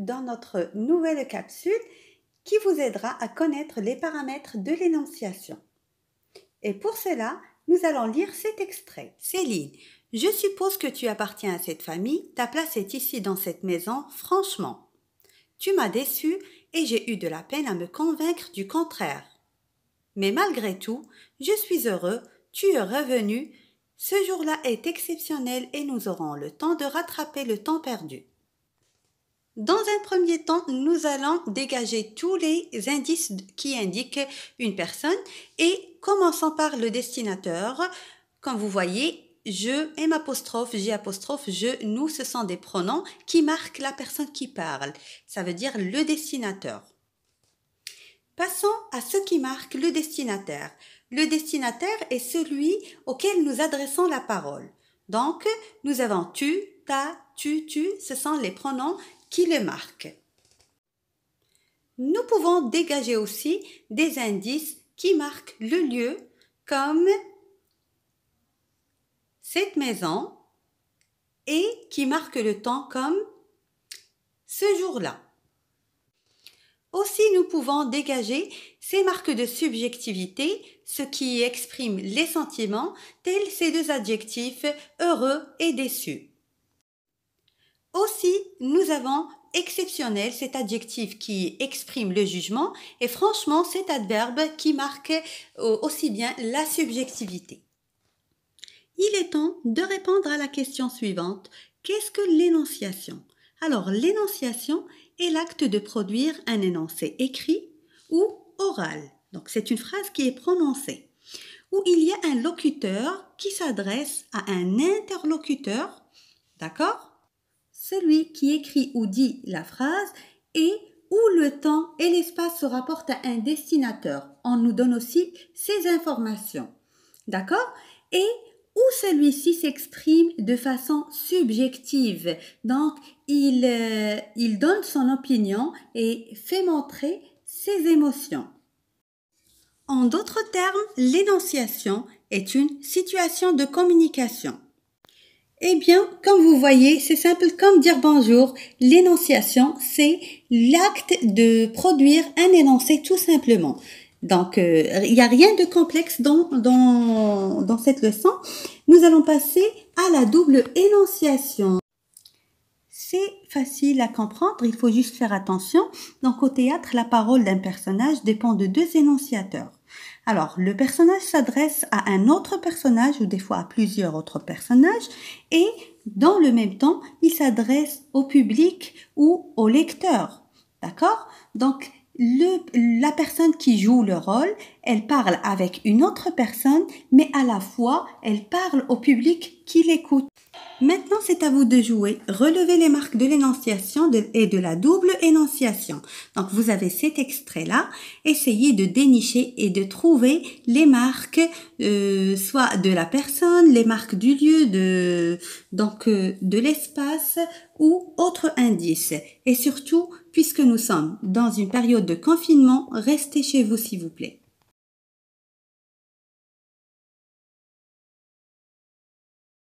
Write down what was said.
dans notre nouvelle capsule qui vous aidera à connaître les paramètres de l'énonciation. Et pour cela, nous allons lire cet extrait. Céline, je suppose que tu appartiens à cette famille, ta place est ici dans cette maison, franchement. Tu m'as déçue et j'ai eu de la peine à me convaincre du contraire. Mais malgré tout, je suis heureux, tu es revenu. Ce jour-là est exceptionnel et nous aurons le temps de rattraper le temps perdu. Dans un premier temps, nous allons dégager tous les indices qui indiquent une personne et commençons par le destinateur. Comme vous voyez, je, M apostrophe, J apostrophe, je, nous, ce sont des pronoms qui marquent la personne qui parle. Ça veut dire le destinateur. Passons à ce qui marque le destinataire. Le destinataire est celui auquel nous adressons la parole. Donc, nous avons tu, ta, tu, ce sont les pronoms qui le marquent. Nous pouvons dégager aussi des indices qui marquent le lieu, comme cette maison, et qui marquent le temps comme ce jour-là. Aussi, nous pouvons dégager ces marques de subjectivité, ce qui exprime les sentiments, tels ces deux adjectifs heureux et déçu. Aussi, nous avons exceptionnel, cet adjectif qui exprime le jugement, et franchement, cet adverbe qui marque aussi bien la subjectivité. Il est temps de répondre à la question suivante. Qu'est-ce que l'énonciation? Alors, l'énonciation est l'acte de produire un énoncé écrit ou oral. Donc, c'est une phrase qui est prononcée, où il y a un locuteur qui s'adresse à un interlocuteur, d'accord? Celui qui écrit ou dit la phrase et où le temps et l'espace se rapportent à un destinateur. On nous donne aussi ces informations, d'accord? Et où celui-ci s'exprime de façon subjective. Donc, il donne son opinion et fait montrer ses émotions. En d'autres termes, l'énonciation est une situation de communication. Eh bien, comme vous voyez, c'est simple comme dire bonjour. L'énonciation, c'est l'acte de produire un énoncé tout simplement. Donc, il n'y a rien de complexe dans cette leçon. Nous allons passer à la double énonciation. C'est facile à comprendre, il faut juste faire attention. Donc, au théâtre, la parole d'un personnage dépend de deux énonciateurs. Alors, le personnage s'adresse à un autre personnage ou des fois à plusieurs autres personnages et dans le même temps, il s'adresse au public ou au lecteur. D'accord? Donc, la personne qui joue le rôle, elle parle avec une autre personne, mais à la fois, elle parle au public qui l'écoute. Maintenant, c'est à vous de jouer. Relevez les marques de l'énonciation et de la double énonciation. Donc, vous avez cet extrait-là. Essayez de dénicher et de trouver les marques, soit de la personne, les marques du lieu, de l'espace ou autre indice. Et surtout, puisque nous sommes dans une période de confinement, restez chez vous s'il vous plaît.